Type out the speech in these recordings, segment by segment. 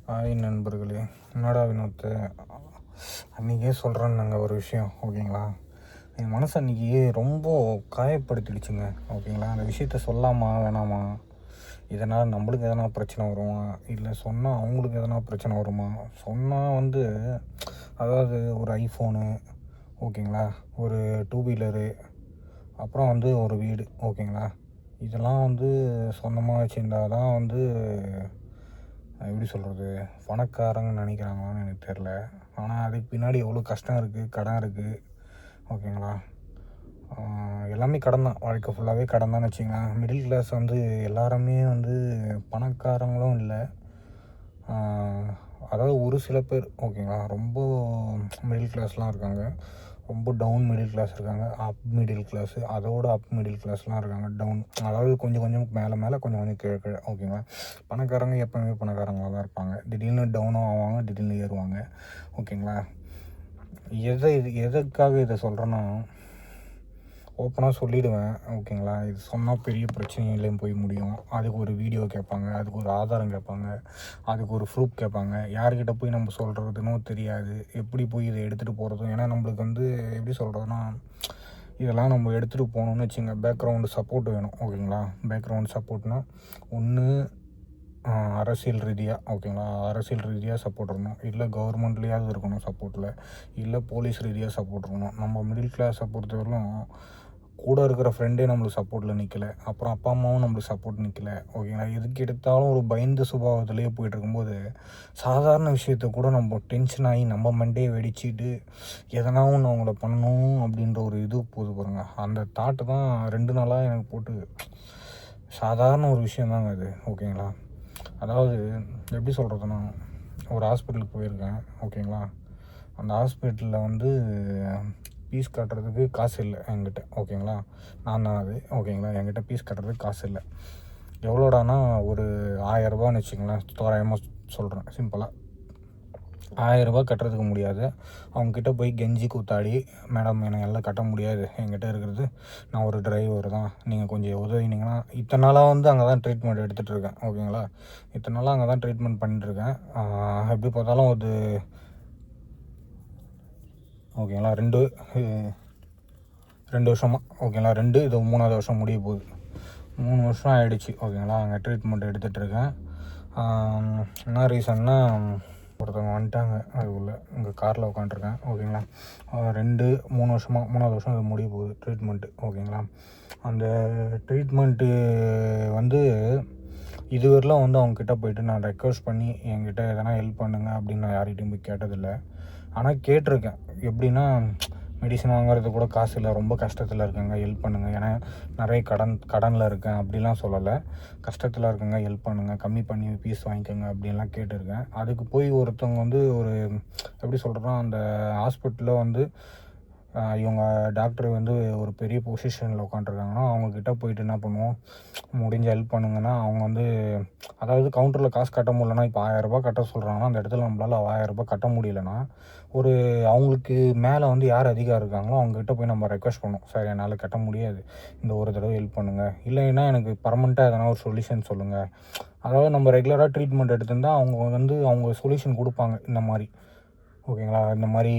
Hi நண்பர்களே, என்னடா வினோத்து அன்றைக்கே சொல்கிறேன்னாங்க ஒரு விஷயம். ஓகேங்களா, என் மனசு அன்றைக்கி ரொம்ப காயப்படுத்திடுச்சுங்க. ஓகேங்களா, அந்த விஷயத்த சொல்லாமா வேணாமா, இதனால் நம்மளுக்கு எதனா பிரச்சனை வருமா, இல்லை சொன்னால் அவங்களுக்கு எதனா பிரச்சனை வருமா. சொன்னால் அதாவது ஒரு ஐஃபோனு, ஓகேங்களா, ஒரு டூ வீலரு, அப்புறம் ஒரு வீடு, ஓகேங்களா, இதெல்லாம் சொந்தமாக வச்சுருந்தா தான் எப்படி சொல்கிறது, பணக்காரங்கன்னு நினைக்கிறாங்களான்னு எனக்கு தெரில. ஆனால் அதுக்கு பின்னாடி எவ்வளோ கஷ்டம் இருக்குது, கடன் இருக்குது. ஓகேங்களா, எல்லாமே கடன் தான். வாழ்க்கை ஃபுல்லாகவே கடன் தான் வச்சுங்களேன். மிடில் கிளாஸ் எல்லாருமே பணக்காரங்களும் இல்லை. அதாவது ஒரு சில பேர், ஓகேங்களா, ரொம்ப மிடில் கிளாஸ்லாம் இருக்காங்க, ரொம்ப டவுன் மிடில் கிளாஸ் இருக்காங்க, அப் மிடில் கிளாஸு, அதோட அப் மிடில் கிளாஸ்லாம் இருக்காங்க, டவுன், அதாவது கொஞ்சம் கொஞ்சம் மேலே கொஞ்சம் கொஞ்சம் கீழே கீழே. ஓகேங்களா, பணக்காரங்க எப்போவுமே பணக்காரங்களாக தான் இருப்பாங்க. திடீர்னு டவுனும் ஆவாங்க, திடீர்னு ஏறுவாங்க. ஓகேங்களா, எதற்காக இதை சொல்கிறேன்னா, ஓப்பனாக சொல்லிவிடுவேன். ஓகேங்களா, இது சொன்னால் பெரிய பிரச்சனையிலையும் போய் முடியும். அதுக்கு ஒரு வீடியோ கேட்பாங்க, அதுக்கு ஒரு ஆதாரம் கேட்பாங்க, அதுக்கு ஒரு ப்ரூஃப் கேட்பாங்க. யார்கிட்ட போய் நம்ம சொல்கிறதுன்னு தெரியாது, எப்படி போய் இதை எடுத்துகிட்டு போகிறதும். ஏன்னா நம்மளுக்கு எப்படி சொல்கிறதுனா, இதெல்லாம் நம்ம எடுத்துகிட்டு போகணுன்னு வச்சுங்க, பேக்ரவுண்டு சப்போர்ட் வேணும். ஓகேங்களா, பேக்ரவுண்ட் சப்போர்ட்னால் ஒன்று அரசியல் ரீதியாக, ஓகேங்களா, அரசியல் ரீதியாக சப்போர்ட் இருக்கணும், இல்லை கவர்மெண்ட்லேயாவது இருக்கணும் சப்போர்ட்டில், இல்லை போலீஸ் ரீதியாக சப்போர்ட் இருக்கணும். நம்ம மிடில் கிளாஸை பொறுத்தவரையிலும் கூட இருக்கிற ஃப்ரெண்டே நம்மளுக்கு சப்போர்ட்டில் நிற்கலை, அப்புறம் அப்பா அம்மாவும் நம்மளுக்கு சப்போர்ட் நிற்கலை. ஓகேங்களா, எதுக்கு எடுத்தாலும் ஒரு பயந்து சுபாவத்திலேயே போய்ட்டு இருக்கும்போது சாதாரண விஷயத்த கூட நம்ம டென்ஷன் ஆகி நம்ம மண்டையை வெடிச்சிட்டு எதனா ஒன்று அவங்கள பண்ணணும் அப்படின்ற ஒரு இது போது பாருங்க. அந்த தாட்டு தான் 2 நாளாக எனக்கு போட்டு, சாதாரண ஒரு விஷயந்தாங்க அது. ஓகேங்களா, அதாவது எப்படி சொல்கிறதுனா, ஒரு ஹாஸ்பிட்டலுக்கு போயிருக்கேன். ஓகேங்களா, அந்த ஹாஸ்பிட்டலில் ஃபீஸ் கட்டுறதுக்கு காசு இல்லை என்கிட்ட. ஓகேங்களா, நான் தான் அது. ஓகேங்களா, என்கிட்ட ஃபீஸ் கட்டுறதுக்கு காசு இல்லை. எவ்வளோடானா ஒரு 1000 ரூபான்னு வச்சுங்களேன், தோராயமாக சொல்கிறேன், சிம்பிளாக 1000 ரூபா கட்டுறதுக்கு முடியாது. அவங்கக்கிட்ட போய் கெஞ்சி கூத்தாடி, மேடம் எனக்கு எல்லாம் கட்ட முடியாது, என்கிட்ட இருக்கிறது நான் ஒரு டிரைவர் தான், நீங்கள் கொஞ்சம் உதவினீங்கன்னா. இத்தனை நாளாக அங்கே தான் ட்ரீட்மெண்ட் எடுத்துகிட்டு இருக்கேன். ஓகேங்களா, இத்தனை நாளாக அங்கே தான் ட்ரீட்மெண்ட் பண்ணிட்டுருக்கேன். எப்படி பார்த்தாலும் ஓகேங்களா 2 வருஷமாக. ஓகேங்களா, இது 3வது வருஷம் முடிய போகுது. 3 வருஷம் ஆகிடுச்சு. ஓகேங்களா, அங்கே ட்ரீட்மெண்ட் எடுத்துகிட்ருக்கேன். என்ன ரீசன்னா, ஒருத்தவங்க வந்துட்டாங்க அதுக்குள்ளே, இங்கே காரில் உட்காண்ட்ருக்கேன். ஓகேங்களா, 3 வருஷமாக 3வது வருஷம் அது முடிய போகுது ட்ரீட்மெண்ட்டு. ஓகேங்களா, அந்த ட்ரீட்மெண்ட்டு இதுவரையிலும் அவங்கக்கிட்ட போய்ட்டு நான் ரெக்வஸ்ட் பண்ணி என்கிட்ட எதனா ஹெல்ப் பண்ணுங்கள் அப்படின்னு நான் யார்கிட்டையும் போய் கேட்டதில்லை. ஆனால் கேட்டிருக்கேன். எப்படின்னா, மெடிசன் வாங்குறது கூட காசு இல்லை, ரொம்ப கஷ்டத்தில் இருக்கேங்க, ஹெல்ப் பண்ணுங்கள், ஏன்னா நிறைய கடனில் இருக்கேன் அப்படிலாம் சொல்லலை. கஷ்டத்தில் இருக்கேங்க, ஹெல்ப் பண்ணுங்கள், கம்மி பண்ணி ஃபீஸ் வாங்கிக்கோங்க அப்படின்லாம் கேட்டிருக்கேன். அதுக்கு போய் ஒருத்தவங்க ஒரு எப்படி சொல்கிறேன்னா, அந்த ஹாஸ்பிட்டலில் இவங்க டாக்டர் ஒரு பெரிய பொசிஷனில் உட்காண்ட்ருக்காங்கன்னா, அவங்கக்கிட்ட போயிட்டு என்ன பண்ணுவோம், முடிஞ்ச ஹெல்ப் பண்ணுங்கன்னா, அவங்க அதாவது கவுண்டரில் காசு கட்ட முடியலன்னா, இப்போ 1000 ரூபா கட்ட சொல்கிறாங்கன்னா, அந்த இடத்துல நம்மளால் 1000 ரூபா கட்ட முடியலன்னா, அவங்களுக்கு மேலே யார் அதிகாரம் இருக்காங்களோ அவங்ககிட்ட போய் நம்ம ரெக்வஸ்ட் பண்ணோம், சார் என்னால் கட்ட முடியாது, இந்த ஒரு தடவை ஹெல்ப் பண்ணுங்கள், இல்லைன்னா எனக்கு பர்மனெண்ட்டாக எதனா ஒரு சொல்யூஷன் சொல்லுங்கள். அதாவது நம்ம ரெகுலராக ட்ரீட்மெண்ட் எடுத்திருந்தால் அவங்க அவங்க சொல்யூஷன் கொடுப்பாங்க. இந்த மாதிரி, ஓகேங்களா, இந்த மாதிரி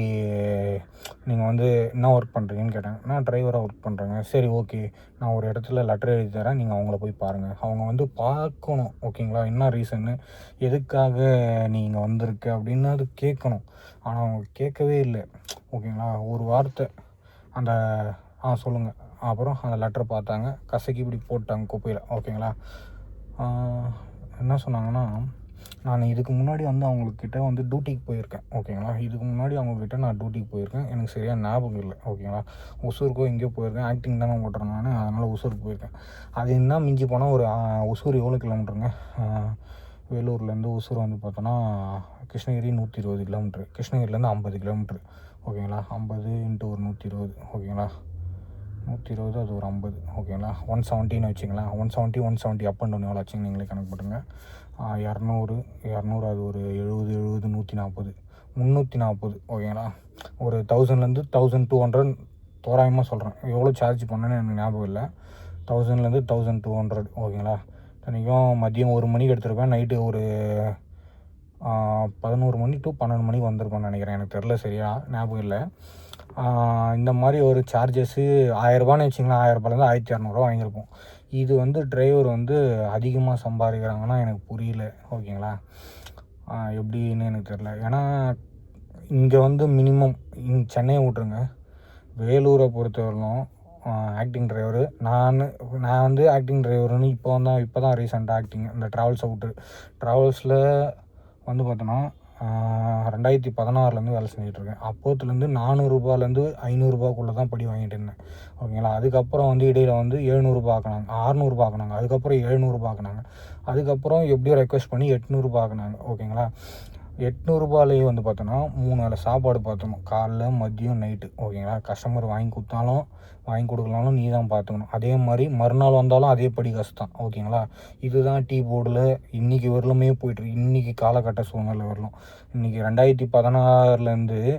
நீங்கள் என்ன ஒர்க் பண்ணுறீங்கன்னு கேட்டாங்க. நான் டிரைவராக ஒர்க் பண்ணுறேங்க. சரி, ஓகே, நான் ஒரு இடத்துல லெட்டர் எழுதி தரேன், நீங்கள் அவங்கள போய் பாருங்கள். அவங்க பார்க்கணும். ஓகேங்களா, என்ன ரீசன்னு, எதுக்காக நீங்கள் வந்திருக்கு அப்படின்னு அது கேட்கணும். ஆனால் அவங்க கேட்கவே இல்லை. ஓகேங்களா, ஒரு வார்த்தை அந்த சொல்லுங்கள், அப்புறம் அந்த லெட்டரை பார்த்தாங்க, கசக்கி இப்படி போட்டாங்க குப்பையில். ஓகேங்களா, என்ன சொன்னாங்கன்னா, நான் இதுக்கு முன்னாடி அவங்கக்கிட்ட டியூட்டிக்கு போயிருக்கேன். ஓகேங்களா, இதுக்கு முன்னாடி அவங்கக்கிட்ட நான் டியூட்டிக்கு போயிருக்கேன், எனக்கு சரியாக ஞாபகம் இல்லை. ஓகேங்களா, ஒசூருக்கோ எங்கேயோ போயிருக்கேன், ஆக்டிங் தானே ஓட்டுறேன் நான், அதனால் ஒசூருக்கு போயிருக்கேன். அது என்ன மிஞ்சி போனால் ஒரு ஒசூர் எவ்வளோ கிலோமீட்டருங்க, வேலூர்லேருந்து ஒசூர் பார்த்தோன்னா கிருஷ்ணகிரி 120 கிலோமீட்ரு, கிருஷ்ணகிரிலேருந்து 50 கிலோமீட்ரு. ஓகேங்களா, 50 × ஒரு 120. ஓகேங்களா, 120 அது ஒரு 50. ஓகேங்களா, 170ன்னு வச்சுங்களேன். 170 அப் அண்ட் டவுன் எவ்வளோ ஆச்சுங்க நீங்களே கணக்கு போட்டுங்க. 200 அது ஒரு 70 140 340. ஓகேங்களா, ஒரு 1000லேருந்து 1200 தோராயமாக சொல்கிறேன், எவ்வளோ சார்ஜ் பண்ணேன்னு எனக்கு ஞாபகம் இல்லை. 1000லேருந்து 1200. ஓகேங்களா, இன்றைக்கும் மதியம் 1 மணிக்கு எடுத்திருப்பேன், நைட்டு ஒரு 11 மணி டு 12 மணிக்கு வந்திருப்பேன்னு நினைக்கிறேன். எனக்கு தெரில, சரியா ஞாபகம் இல்லை. இந்த மாதிரி ஒரு சார்ஜஸ்ஸு 1000ரூபான்னு வச்சிங்களேன், 1000ரூபாலேருந்து 1200 வாங்கியிருப்போம். இது வந்து டிரைவர் வந்து அதிகமாக சம்பாதிக்கிறாங்கன்னா எனக்கு புரியல. ஓகேங்களா, எப்படின்னு எனக்கு தெரில. ஏன்னா இங்கே வந்து மினிமம் சென்னையை விட்ருங்க, வேலூரை பொறுத்தவரையிலும் ஆக்டிங் டிரைவரு நான் வந்து ஆக்டிங் டிரைவருன்னு இப்போ தான் ரீசெண்டாக ஆக்டிங் இந்த ட்ராவல்ஸில் வந்து பார்த்தோன்னா 2016 வேலை செஞ்சிட்ருக்கேன். அப்போத்துலேருந்து 400ரூபாலேருந்து 500ரூபாக்குள்ளே தான் படி வாங்கிட்டு இருந்தேன். ஓகேங்களா, அதுக்கப்புறம் வந்து இடையில் வந்து 700ரூபா ஆக்கினாங்க, 600ரூபா ஆக்கினாங்க, அதுக்கப்புறம் 700ரூபா ஆக்கினாங்க, அதுக்கப்புறம் எப்படியோ ரெக்வஸ்ட் பண்ணி 800ரூபா ஆக்கினாங்க. ஓகேங்களா, 800ரூபாலேயே வந்து பார்த்தோன்னா 3 வேளை சாப்பாடு பார்த்துக்கணும், காலைல மதியம் நைட்டு. ஓகேங்களா, கஸ்டமர் வாங்கி கொடுத்தாலும் வாங்கி கொடுக்கலாலும் நீ தான் பார்த்துக்கணும். அதே மாதிரி மறுநாள் வந்தாலும் அதே படி கஷ்டம். ஓகேங்களா, இதுதான் டீ போர்டில் இன்றைக்கி வரலுமே போய்ட்டுருக்கு. இன்றைக்கி காலகட்ட சூழ்நிலை வரலும் இன்றைக்கி 2016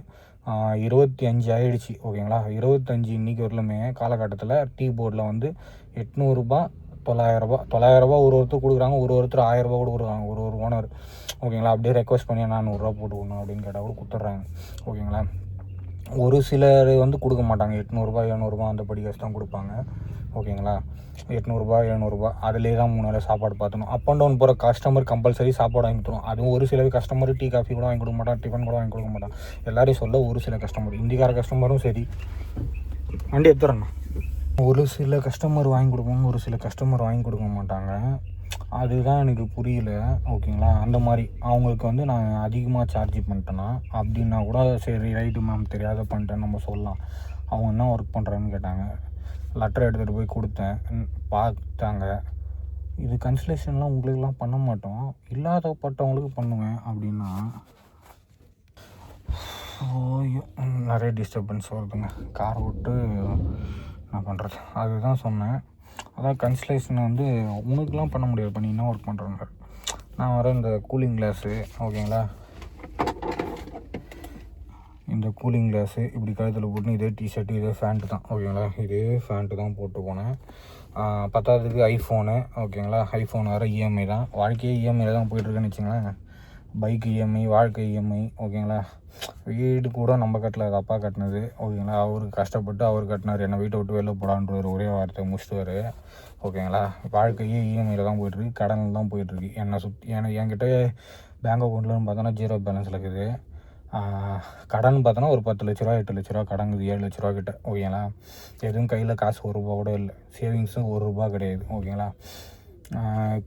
25 ஆகிடுச்சு. ஓகேங்களா, 25 இன்றைக்கி வரலுமே காலகட்டத்தில் டீ போர்டில் வந்து 800ரூபா 900ரூபா ஒருத்தர் கொடுக்குறாங்க, ஒருத்தர் 1000ரூபா கூட கொடுக்குறாங்க, ஒரு ஓனர். ஓகேங்களா, அப்படியே ரெக்வஸ்ட் பண்ணி 400ரூபா போட்டுக்கணும் அப்படின்னு கேட்டால் கூட கொடுத்துட்றாங்க. ஓகேங்களா, ஒரு சிலர் வந்து கொடுக்க மாட்டாங்க, 800ரூபா 700ரூபா அந்த படி காசு தான் கொடுப்பாங்க. ஓகேங்களா, 800ரூபா 700ரூபா அதிலே தான் 3 வேளை சாப்பாடு பார்த்துணும். அப் அண்ட் டவுன் போகிற கஸ்டமர் கம்பல்சரி சாப்பாடு வாங்கி கொடுத்துரும். அதுவும் ஒரு சில கஸ்டமர் டீ காஃபி கூட வாங்கி கொடுக்க மாட்டான், டிஃபன் கூட வாங்கி கொடுக்க மாட்டான். எல்லாரையும் சொல்ல ஒரு சில கஸ்டமர், இந்திக்கார கஸ்டமரும் சரி, வண்டி எடுத்துறேண்ணா, ஒரு சில கஸ்டமர் வாங்கி கொடுப்பாங்க, ஒரு சில கஸ்டமர் வாங்கி கொடுக்க மாட்டாங்க. அதுதான் எனக்கு புரியல. ஓகேங்களா, அந்த மாதிரி அவங்களுக்கு வந்து நான் அதிகமாக சார்ஜ் பண்ணிட்டேன்னா அப்படின்னா கூட சரி ரைட்டு மேம் தெரியாத பண்ணிட்டேன்னு நம்ம சொல்லலாம். அவங்க என்ன ஒர்க் பண்ணுறான்னு கேட்டாங்க, லெட்டர் எடுத்துகிட்டு போய் கொடுத்தேன், பார்த்தாங்க. இது கன்சலேஷன்லாம் உங்களுக்கெல்லாம் பண்ண மாட்டோம், இல்லாதப்பட்டவங்களுக்கு பண்ணுவேன் அப்படின்னா நிறைய டிஸ்டர்பன்ஸ் வருதுங்க, காரை விட்டு நான் பண்ணுறது. அதுதான் சொன்னேன். அதான் கன்சலேஷன் வந்து உனக்குலாம் பண்ண முடியாது, பண்ணி என்ன ஒர்க் பண்ணுறாங்க. நான் வர இந்த கூலிங் கிளாஸு, ஓகேங்களா, இந்த கூலிங் கிளாஸு இப்படி கழுத்தில் போட்டு இதே டிஷர்ட்டு இதே ஃபேண்ட்டு தான். ஓகேங்களா, இதே ஃபேண்ட்டு தான் போட்டு போனேன். பத்தாவதுக்கு ஐஃபோனு. ஓகேங்களா, ஐஃபோன் வேறு இஎம்ஐ தான், வாழ்க்கையே இஎம்ஐயில் தான் போய்ட்டுருக்குன்னு வச்சுங்களேன். பைக் இஎம்ஐ, வாழ்க்கை இஎம்ஐ. ஓகேங்களா, வீடு கூட நம்ம கட்டல, அது அப்பா கட்டினது. ஓகேங்களா, அவருக்கு கஷ்டப்பட்டு அவர் கட்டினார், என்னை வீட்டை விட்டு வெளில போடான்ற ஒரே வார்த்தை முடிச்சுட்டு. ஓகேங்களா, வாழ்க்கையே இஎம்ஐயில் தான் போய்ட்டுருக்கு, கடனில் தான் போய்ட்டுருக்கு. என்னை சுற்றி என்கிட்ட பேங்க் அக்கௌண்ட்லன்னு பார்த்தோன்னா 0 பேலன்ஸில் இருக்குது. கடன் பார்த்தோன்னா ஒரு 10 லட்ச ரூபா 8 லட்ச ரூபா கடங்குது, 7 லட்ச ரூபா கிட்ட. ஓகேங்களா, எதுவும் கையில் காசு ₹1 கூட இல்லை, சேவிங்ஸும் ₹1 கிடையாது. ஓகேங்களா,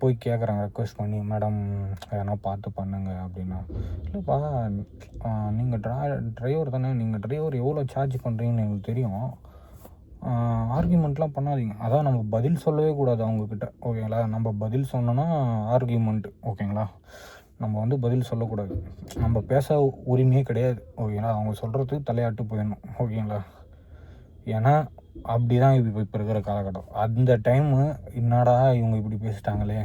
போய் கேட்குறாங்க ரெக்வஸ்ட் பண்ணி, மேடம் எதனா பார்த்து பண்ணுங்க அப்படின்னா. இல்லைப்பா, நீங்கள் டிரைவர் தானே, நீங்கள் டிரைவர் எவ்வளோ சார்ஜ் பண்ணுறீங்கன்னு எங்களுக்கு தெரியும், ஆர்கியூமெண்ட்லாம் பண்ணாதீங்க. அதான் நம்ம பதில் சொல்லவே கூடாது அவங்கக்கிட்ட. ஓகேங்களா, நம்ம பதில் சொன்னோன்னா ஆர்கியூமெண்ட்டு. ஓகேங்களா, நம்ம வந்து பதில் சொல்லக்கூடாது, நம்ம பேச உரிமையே கிடையாது. ஓகேங்களா, அவங்க சொல்கிறதுக்கு தலையாட்டு போயிடணும். ஓகேங்களா, ஏன்னா அப்படி தான் இப்போ இருக்கிற காலகட்டம். அந்த டைமு என்னடா இவங்க இப்படி பேசிட்டாங்களே,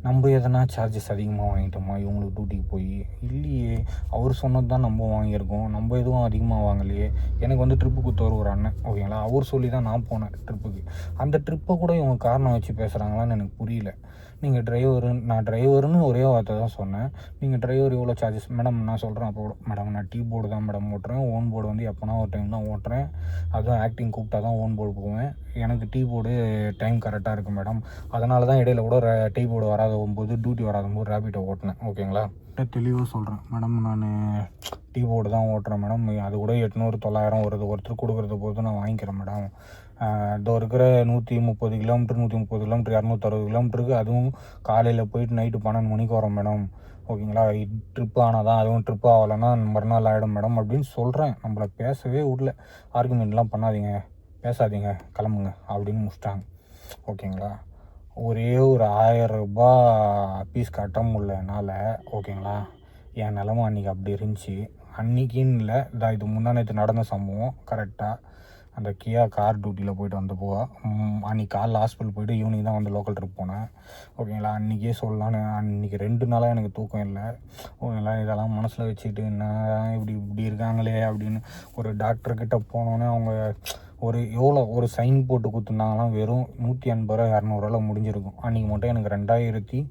நம்ம எதனா சார்ஜஸ் அதிகமாக வாங்கிட்டோமா இவங்களுக்கு டியூட்டிக்கு போய், இல்லையே அவர் சொன்னது தான் நம்ம வாங்கியிருக்கோம், நம்ம எதுவும் அதிகமாக வாங்கலையே. எனக்கு வந்து ட்ரிப்பு கொடுத்தவர் ஒரு அண்ணன். ஓகேங்களா, அவர் சொல்லி தான் நான் போனேன் ட்ரிப்புக்கு. அந்த ட்ரிப்பை கூட இவங்க காரணம் வச்சு பேசுகிறாங்களான்னு எனக்கு புரியல. நீங்கள் நான் டிரைவருன்னு ஒரே வார்த்தை தான் சொன்னேன். நீங்கள் டிரைவர் எவ்வளோ சார்ஜஸ் மேடம், நான் சொல்கிறேன் அப்போ கூட, மேடம் நான் டீ போர்டு தான் மேடம் ஓட்டுறேன், ஓன் போர்டு வந்து எப்போனா ஒரு டைம் தான் ஓட்டுறேன், அதுவும் ஆக்டிங் கூப்பிட்டா தான் ஓன் போர்டு போவேன், எனக்கு டீ போர்டு டைம் கரெக்டாக இருக்குது மேடம், அதனால தான் இடையில கூட டீ போர்டு வராத போது டியூட்டி வராத போது ரேபிட்டோ ஓட்டினேன். ஓகேங்களா, தெளிவாக சொல்கிறேன் மேடம், நான் டீ போர்டு தான் ஓட்டுறேன் மேடம், அது கூட 800 900 வருது, ஒருத்தர் கொடுக்குறத பொறுத்து நான் வாங்கிக்கிறேன் மேடம். இதோ இருக்கிற 130 கிலோமீட்டர் 130 கிலோமீட்டர் 260 கிலோமீட்டருக்கு, அதுவும் காலையில் போயிட்டு நைட்டு 12 மணிக்கு வரோம் மேடம். ஓகேங்களா, ட்ரிப்பு ஆனால் தான், அதுவும் ட்ரிப்பு ஆகலைன்னா மறுநாள் ஆகிடும் மேடம் அப்படின்னு சொல்கிறேன். நம்மளை பேசவே விடல, ஆர்குமெண்ட்லாம் பண்ணாதீங்க, பேசாதீங்க, கிளம்புங்க அப்படின்னு முடிச்சிட்டாங்க. ஓகேங்களா, ஒரே ஒரு 1000 ரூபா பீஸ் கட்ட முடியலனால, ஓகேங்களா, என் நிலமை அன்றைக்கி அப்படி இருந்துச்சு. அன்றைக்கின்னு இல்லை, இது முந்தா நேற்று நடந்த சம்பவம். கரெக்டாக அந்த கியா கார் டியூட்டியில் போய்ட்டு வந்தப்போ, அன்றைக்கி காலைல ஹாஸ்பிட்டல் போய்ட்டு ஈவினிங் தான் வந்து லோக்கல் ட்ரிப் போனேன். ஓகேங்களா, அன்றைக்கே சொல்லலான்னு, அன்றைக்கி 2 நாளாக எனக்கு தூக்கம் இல்லை. ஓகேங்களா, இதெல்லாம் மனசில் வச்சுக்கிட்டு என்ன இப்படி இருக்காங்களே அப்படின்னு ஒரு டாக்டர்கிட்ட போனோன்னே அவங்க ஒரு சைன் போட்டு கொடுத்துருந்தாங்களாம், வெறும் 180 ரூபா 200 முடிஞ்சிருக்கும். அன்றைக்கி மட்டும் எனக்கு 2000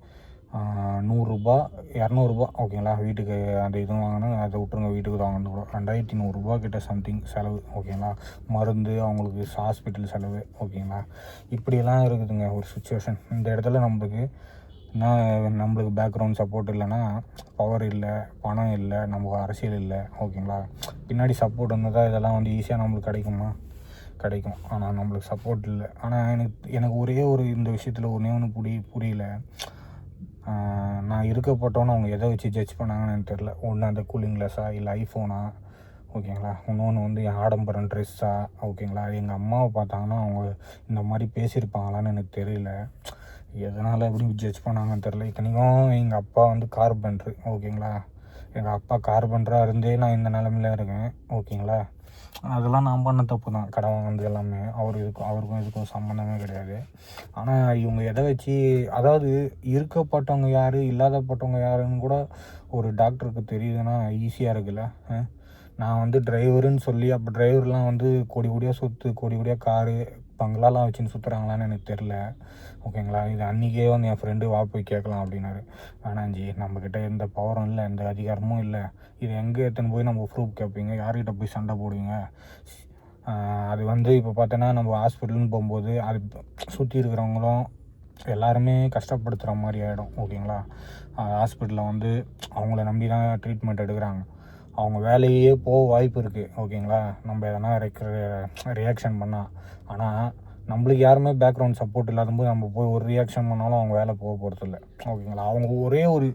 நூறுரூபா 200 ஓகேங்களா. வீட்டுக்கு அந்த இதுவும் வாங்கினா அதை விட்ருங்க, வீட்டுக்கு வாங்கினது கூட 2100 கிட்ட சம்திங் செலவு ஓகேங்களா. மருந்து, அவங்களுக்கு ஹாஸ்பிட்டல் செலவு ஓகேங்களா. இப்படியெல்லாம் இருக்குதுங்க ஒரு சுச்சுவேஷன். இந்த இடத்துல நம்மளுக்கு பேக்ரவுண்ட் சப்போர்ட் இல்லைன்னா, பவர் இல்லை, பணம் இல்லை, நமக்கு அரசியல் இல்லை ஓகேங்களா. பின்னாடி சப்போர்ட் இருந்தால் இதெல்லாம் வந்து ஈஸியாக நம்மளுக்கு கிடைக்கும். ஆனால் நம்மளுக்கு சப்போர்ட் இல்லை. ஆனால் எனக்கு ஒரே ஒரு இந்த விஷயத்தில் ஒன்று புரியல. நான் இருக்கப்பட்டோன்னு அவங்க எதை வச்சு ஜட்ஜ் பண்ணாங்கன்னு எனக்கு தெரில. ஒன்று அந்த கூலிங் கிளாஸா, இல்லை ஐஃபோனா ஓகேங்களா. இன்னொன்று வந்து என் ஆடம்பரம் ட்ரெஸ்ஸா ஓகேங்களா. எங்கள் அம்மாவை பார்த்தாங்கன்னா அவங்க இந்த மாதிரி பேசியிருப்பாங்களான்னு எனக்கு தெரியல. எதனால் எப்படி ஜட்ஜ் பண்ணாங்கன்னு தெரில. இத்தனைக்கும் எங்கள் அப்பா வந்து கார்பெண்டரு ஓகேங்களா. எங்கள் அப்பா கார்பெண்டராக இருந்தே நான் இந்த நிலமையில இருக்கேன் ஓகேங்களா. அதெல்லாம் நான் பண்ண தப்பு தான், கடன் வாங்கினது எல்லாமே. அவருக்கும் இதுக்கும் சம்மந்தமே கிடையாது. ஆனால் இவங்க எதை வச்சு, அதாவது இருக்கப்பட்டவங்க யார், இல்லாதப்பட்டவங்க யாருன்னு கூட ஒரு டாக்டருக்கு தெரியுதுன்னா ஈஸியாக இருக்குல்ல. நான் வந்து டிரைவருன்னு சொல்லி, அப்போ டிரைவர்லாம் வந்து கோடி கோடியாக சொத்து, கோடி கோடியாக காரு, பங்களாலாம் வச்சுன்னு சுற்றுறாங்களான்னு எனக்கு தெரில ஓகேங்களா. இது அன்றைக்கே வந்து என் ஃப்ரெண்டு வா போய் கேட்கலாம் அப்படின்னாரு. வேணாஞ்சி, நம்மக்கிட்ட எந்த பவரும் இல்லை, எந்த அதிகாரமும் இல்லை. இது எங்கே எடுத்துன்னு போய் நம்ம ப்ரூஃப் கேட்பீங்க, யார்கிட்ட போய் சண்டை போடுவீங்க. அது வந்து இப்போ பார்த்தோன்னா நம்ம ஹாஸ்பிட்டல்னு போகும்போது அது சுற்றி இருக்கிறவங்களும் எல்லாருமே கஷ்டப்படுத்துகிற மாதிரி ஆகிடும் ஓகேங்களா. ஹாஸ்பிட்டலில் வந்து அவங்கள நம்பி தான் ட்ரீட்மெண்ட் எடுக்கிறாங்க. அவங்க வேலையே போக வாய்ப்பு இருக்குது ஓகேங்களா. நம்ம எதனா ரியாக்ஷன் பண்ணால். ஆனால் நம்மளுக்கு யாருமே பேக்ரவுண்ட் சப்போர்ட் இல்லாதபோது நம்ம போய் ஒரு ரியாக்ஷன் பண்ணாலும் அவங்க வேலை போக போகிறதில்ல ஓகேங்களா. அவங்க ஒரே ஒரு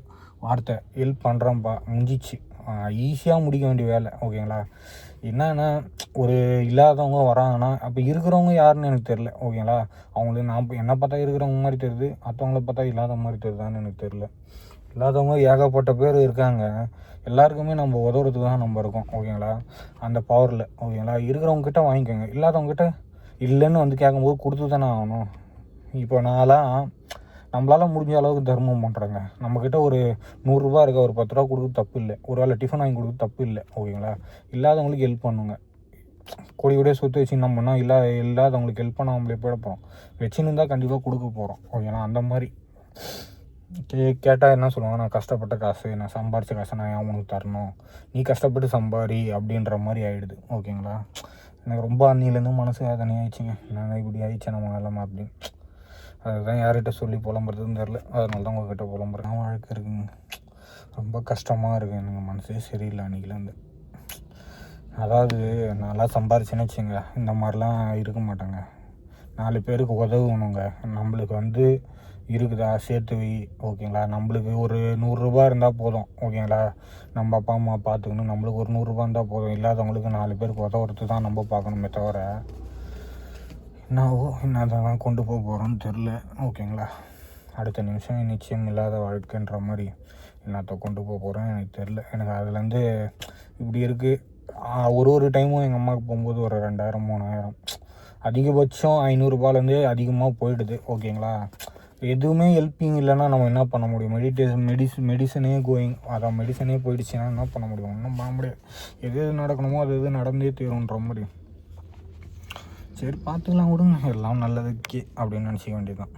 வார்த்தை, ஹெல்ப் பண்ணுறோம்ப்பா, முடிஞ்சிச்சு, ஈஸியாக முடிக்க வேண்டிய வேலை ஓகேங்களா. என்னன்னா ஒரு இல்லாதவங்க வராங்கன்னா அப்போ இருக்கிறவங்க யாருன்னு எனக்கு தெரில ஓகேங்களா. அவங்களுக்கு நான் என்னை பார்த்தா இருக்கிறவங்க மாதிரி தெரியுது, மற்றவங்கள பார்த்தா இல்லாத மாதிரி தெரியுதான்னு எனக்கு தெரில. இல்லாதவங்க ஏகப்பட்ட பேர் இருக்காங்க. எல்லாருக்குமே நம்ம உதவுறதுக்கு தான் நம்ம இருக்கோம் ஓகேங்களா. அந்த பவரில் ஓகேங்களா. இருக்கிறவங்ககிட்ட வாங்கிக்கோங்க, இல்லாதவங்ககிட்ட இல்லைன்னு வந்து கேட்கும்போது கொடுத்து தானே ஆகணும். இப்போ நம்மளால் முடிஞ்ச அளவுக்கு தர்மம் பண்ணுறேங்க. நம்மக்கிட்ட ஒரு 100 இருக்க, ஒரு 10 ரூபா கொடுக்குறது தப்பு இல்லை. ஒரு வேளை டிஃபன் வாங்கி கொடுக்குறது தப்பு இல்லை ஓகேங்களா. இல்லாதவங்களுக்கு ஹெல்ப் பண்ணுங்க. கொடியோடைய சொத்து வச்சு நம்ம பண்ணால் இல்லாதவங்களுக்கு ஹெல்ப் பண்ணாமலே போயிடப்போம். வச்சுன்னு இருந்தால் கண்டிப்பாக கொடுக்க போகிறோம் ஓகேங்களா. அந்த மாதிரி கேட்டால் என்ன சொல்லுவாங்க, நான் கஷ்டப்பட்ட காசு, நான் சம்பாரித்த காசை நான் அவனுக்கு தரணும், நீ கஷ்டப்பட்டு சம்பாரி அப்படின்ற மாதிரி ஆகிடுது ஓகேங்களா. எனக்கு ரொம்ப அன்னிலேருந்து மனசு வேதனை ஆயிடுச்சுங்க. நாங்கள் இப்படி ஆயிடுச்சு நம்ம நிலமை அப்படின்னு. அதுதான் யார்கிட்ட சொல்லி புலம்புறதுன்னு தெரில. அதனால தான் உங்கள்கிட்ட புலம்புறேன். வாழ்க்கை இருக்குங்க, ரொம்ப கஷ்டமாக இருக்குது. எனக்கு மனசே சரியில்லை அன்றைக்கிலேருந்து. அதாவது நல்லா சம்பாரிச்சேன்னு வச்சுங்க, இந்த மாதிரிலாம் இருக்க மாட்டேங்க. 4 பேருக்கு உதவணுங்க. நம்மளுக்கு வந்து இருக்குதா சேர்த்து வை ஓகேங்களா. நம்மளுக்கு ஒரு 100 இருந்தால் போதும் ஓகேங்களா. நம்ம அப்பா அம்மா பார்த்துக்கணும், நம்மளுக்கு ஒரு 100 இருந்தால் போதும். இல்லாதவங்களுக்கு 4 பேருக்கு உதவுறது தான் நம்ம பார்க்கணுமே தவிர என்னதான் கொண்டு போக போகிறோன்னு தெரில ஓகேங்களா. அடுத்த நிமிஷம் நிச்சயம் இல்லாத வாழ்க்கைன்ற மாதிரி என்னத்தை கொண்டு போக போகிறேன்னு எனக்கு தெரில. எனக்கு அதுலேருந்து இப்படி இருக்குது. ஒரு டைமும் எங்கள் அம்மாவுக்கு போகும்போது ஒரு 2000 3000 அதிகபட்சம் 500 அதிகமாக போயிடுது ஓகேங்களா. எதுவுமே ஹெல்ப்பிங் இல்லைன்னா நம்ம என்ன பண்ண முடியும். மெடிசனே அதான் மெடிசனே போயிடுச்சுன்னா என்ன பண்ண முடியும், ஒன்றும் பண்ண முடியாது. எது நடக்கணுமோ அது நடந்தே தீரும்ன்ற மாதிரி. சரி பார்த்துக்கலாம், விடுங்க, எல்லாம் நல்லதுக்கே அப்படின்னு நினச்சிக்க வேண்டியதுதான்.